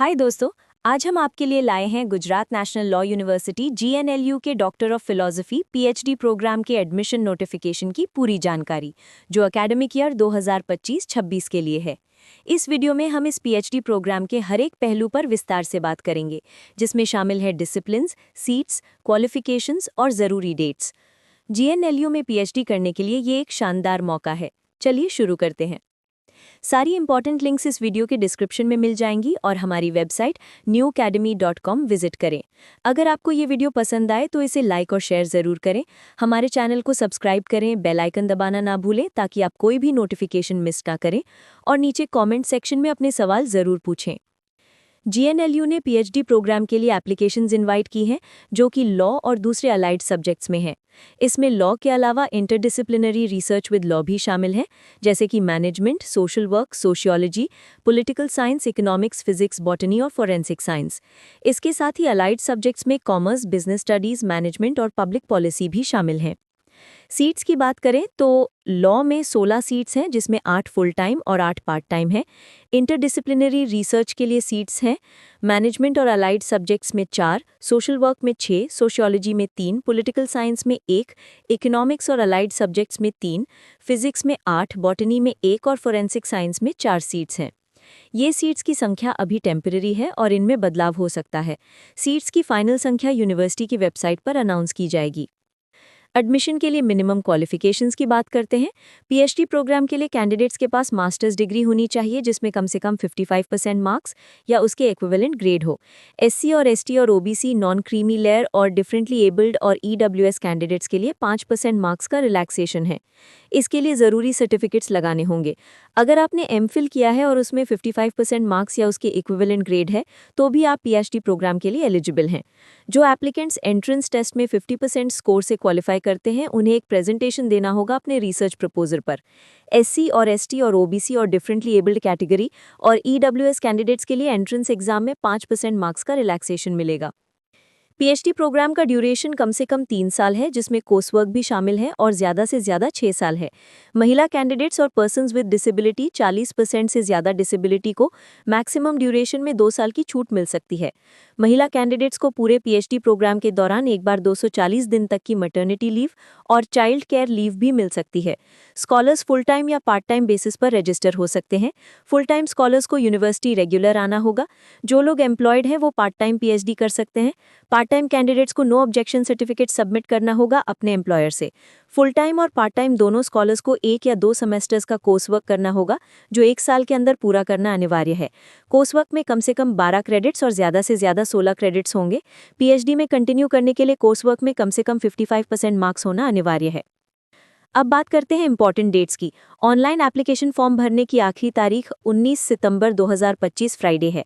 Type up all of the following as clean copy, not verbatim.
हाय दोस्तों। आज हम आपके लिए लाए हैं Gujarat National Law University GNLU के doctor of philosophy PhD program के एडमिशन नोटिफिकेशन की पूरी जानकारी, जो एकेडमिक ईयर 2025-26 के लिए है। इस वीडियो में हम इस पीएचडी प्रोग्राम के हर एक पहलू पर विस्तार से बात करेंगे, जिसमें शामिल है डिसिप्लिन्स, सीट्स, क्वालिफिकेशंस और ज़रूरी डेट्स। जीएनएलयू में पीएचडी करने के लिए ये एक शानदार मौका है। चलिए शुरू करते हैं। सारी इंपॉर्टेंट लिंक्स इस वीडियो के डिस्क्रिप्शन में मिल जाएंगी और हमारी वेबसाइट newacademy.com विजिट करें। अगर आपको ये वीडियो पसंद आए तो इसे लाइक और शेयर ज़रूर करें। हमारे चैनल को सब्सक्राइब करें, बेल आइकन दबाना ना भूलें ताकि आप कोई भी नोटिफिकेशन मिस ना करें, और नीचे कमेंट सेक्शन में अपने सवाल ज़रूर पूछें। जीएनएलयू ने पीएचडी प्रोग्राम के लिए एप्लीकेशंस इनवाइट की हैं, जो कि लॉ और दूसरे अलाइड सब्जेक्ट्स में हैं। इसमें लॉ के अलावा इंटरडिसिप्लिनरी रिसर्च विद लॉ भी शामिल है, जैसे कि management, social work, sociology, political science, economics, physics, botany और फोरेंसिक साइंस। इसके साथ ही अलाइड सब्जेक्ट्स में कॉमर्स, बिजनेस स्टडीज, मैनेजमेंट और पब्लिक पॉलिसी भी शामिल हैं। सीट्स की बात करें तो लॉ में 16 सीट्स हैं, जिसमें 8 फुल टाइम और 8 पार्ट टाइम हैं। इंटरडिसिप्लिनरी रिसर्च के लिए सीट्स हैं मैनेजमेंट और अलाइड सब्जेक्ट्स में 4, सोशल वर्क में 6, सोशियोलॉजी में 3, पॉलिटिकल साइंस में 1, इकोनॉमिक्स और अलाइड सब्जेक्ट्स में 3, फिजिक्स में 8, बॉटनी में 1 और फोरेंसिक साइंस में 4 सीट्स हैं। ये सीट्स की संख्या अभी टेम्पररी है और इनमें बदलाव हो सकता है। सीट्स की फाइनल संख्या यूनिवर्सिटी की वेबसाइट पर अनाउंस की जाएगी। एडमिशन के लिए मिनिमम क्वालिफिकेशंस की बात करते हैं। पीएचडी प्रोग्राम के लिए कैंडिडेट्स के पास मास्टर्स डिग्री होनी चाहिए, जिसमें कम से कम 55% मार्क्स या उसके इक्विवेलेंट ग्रेड हो। एससी और एसटी और ओबीसी, नॉन क्रीमी लेयर और डिफरेंटली एबल्ड और ईडब्ल्यूएस कैंडिडेट्स के लिए 5% मार्क्स का रिलैक्सेशन है। इसके लिए ज़रूरी सर्टिफिकेट्स लगाने होंगे। अगर आपने एमफिल किया है और उसमें 55% मार्क्स या उसके इक्विवेलेंट ग्रेड है, तो भी आप पीएचडी प्रोग्राम के लिए एलिजिबल हैं। जो एप्लीकेंट्स एंट्रेंस टेस्ट में 50% स्कोर से क्वालिफाई करते हैं, उन्हें एक प्रेजेंटेशन देना होगा अपने रिसर्च प्रपोजल पर। एससी और एसटी और ओबीसी और डिफरेंटली एबल्ड कैटेगरी और ईडब्ल्यूएस कैंडिडेट्स के लिए एंट्रेंस एग्जाम में 5% मार्क्स का रिलैक्सेशन मिलेगा। पीएचडी प्रोग्राम का ड्यूरेशन कम से कम 3 साल है, जिसमें कोर्सवर्क भी शामिल है, और ज़्यादा से ज़्यादा 6 साल है। महिला कैंडिडेट्स और पर्सन्स विद डिसेबिलिटी 40% से ज़्यादा डिसेबिलिटी को मैक्सिमम ड्यूरेशन में 2 साल की छूट मिल सकती है। महिला कैंडिडेट्स को पूरे पीएचडी प्रोग्राम के दौरान एक बार 240 दिन तक की मैटरनिटी लीव और चाइल्ड केयर लीव भी मिल सकती है। स्कॉलर्स फुल टाइम या पार्ट टाइम बेसिस पर रजिस्टर हो सकते हैं। फुल टाइम स्कॉलर्स को यूनिवर्सिटी रेगुलर आना होगा। जो लोग एम्प्लॉयड हैं वो पार्ट टाइम पीएचडी कर सकते हैं। पार्ट टाइम कैंडिडेट्स को नो ऑब्जेक्शन सर्टिफिकेट सबमिट करना होगा अपने एम्प्लॉयर से। फुल टाइम और पार्ट टाइम दोनों स्कॉलर्स को 1 या 2 सेमेस्टर्स का कोर्स वर्क करना होगा, जो 1 साल के अंदर पूरा करना अनिवार्य है। कोर्स वर्क में कम से कम 12 क्रेडिट्स और ज़्यादा से ज़्यादा 16 क्रेडिट्स होंगे। पीएचडी में कंटिन्यू करने के लिए कोर्स वर्क में कम से कम 55% मार्क्स होना अनिवार्य है। अब बात करते हैं इंपॉर्टेंट डेट्स की। ऑनलाइन एप्लीकेशन फॉर्म भरने की आखिरी तारीख 19 सितंबर 2025 फ्राइडे है।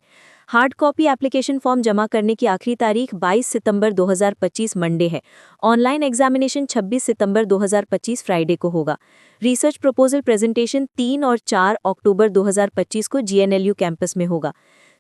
हार्ड कॉपी एप्लीकेशन फॉर्म जमा करने की आखिरी तारीख 22 सितंबर 2025 मंडे है। ऑनलाइन एग्जामिनेशन 26 सितंबर 2025 फ्राइडे को होगा। रिसर्च प्रपोजल प्रेजेंटेशन 3 और 4 अक्टूबर 2025 को जीएनएलयू कैंपस में होगा।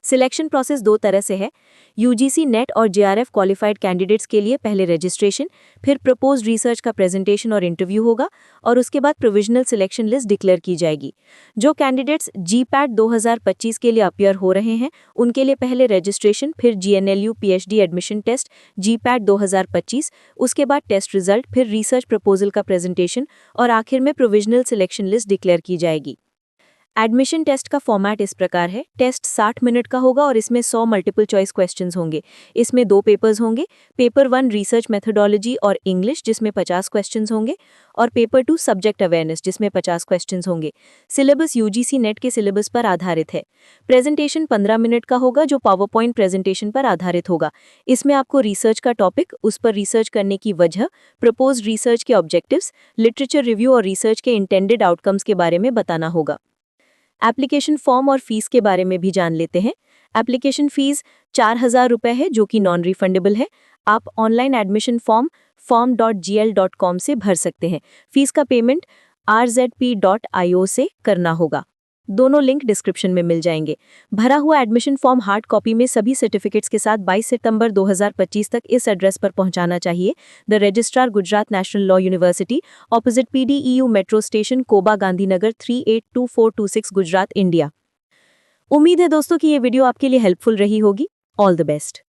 सिलेक्शन प्रोसेस 2 तरह से है। यूजीसी नेट और जेआरएफ क्वालिफाइड कैंडिडेट्स के लिए पहले रजिस्ट्रेशन, फिर प्रपोज रिसर्च का प्रेजेंटेशन और इंटरव्यू होगा, और उसके बाद प्रोविजनल सिलेक्शन लिस्ट डिक्लेयर की जाएगी। जो कैंडिडेट्स जीपैट 2025 के लिए अपीयर हो रहे हैं, उनके लिए पहले रजिस्ट्रेशन, फिर GNLU PhD admission test GPAT 2025, उसके बाद टेस्ट रिजल्ट, फिर रिसर्च प्रपोजल का प्रेजेंटेशन और आखिर में प्रोविजनल सिलेक्शन लिस्ट डिक्लेयर की जाएगी। एडमिशन टेस्ट का फॉर्मेट इस प्रकार है। टेस्ट 60 मिनट का होगा और इसमें 100 मल्टीपल चॉइस क्वेश्चंस होंगे। इसमें 2 पेपर्स होंगे। पेपर 1 रिसर्च मेथोडोलॉजी और इंग्लिश, जिसमें 50 क्वेश्चंस होंगे, और पेपर 2 सब्जेक्ट अवेयरनेस, जिसमें 50 क्वेश्चंस होंगे। सिलेबस यूजीसी नेट के सिलेबस पर आधारित है। प्रेजेंटेशन 15 मिनट का होगा, जो पावर पॉइंट प्रेजेंटेशन पर आधारित होगा। इसमें आपको रिसर्च का टॉपिक, उस पर रिसर्च करने की वजह, प्रपोज रिसर्च के ऑब्जेक्टिव्स, लिटरेचर रिव्यू और रिसर्च के इंटेंडेड आउटकम्स के बारे में बताना होगा। एप्लीकेशन फॉर्म और फीस के बारे में भी जान लेते हैं। एप्लीकेशन फीस 4000 रुपये है, जो कि नॉन रिफंडेबल है। आप ऑनलाइन एडमिशन फॉर्म form.gl.com से भर सकते हैं। फीस का पेमेंट rzp.io से करना होगा। दोनों लिंक डिस्क्रिप्शन में मिल जाएंगे। भरा हुआ एडमिशन फॉर्म हार्ड कॉपी में सभी सर्टिफिकेट्स के साथ 22 सितंबर 2025 तक इस एड्रेस पर पहुंचाना चाहिए। The registrar, Gujarat National Law University, opposite PDEU metro station, Koba Gandhinagar 382426, Gujarat, India. उम्मीद है दोस्तों कि ये वीडियो आपके लिए हेल्पफुल रही होगी। All the best.